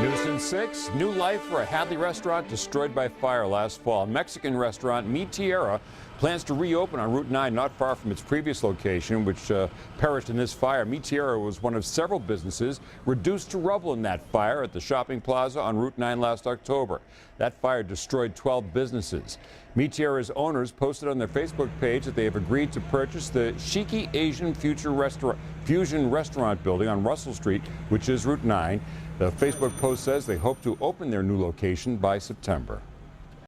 News in 6, new life for a Hadley restaurant destroyed by fire last fall. Mexican restaurant Tierra plans to reopen on Route 9, not far from its previous location, which perished in this fire. Tierra was one of several businesses reduced to rubble in that fire at the shopping plaza on Route 9 last October. That fire destroyed 12 businesses. Tierra's owners posted on their Facebook page that they have agreed to purchase the Shiki Asian Fusion Restaurant building on Russell Street, which is Route 9. The Facebook post says they hope to open their new location by September.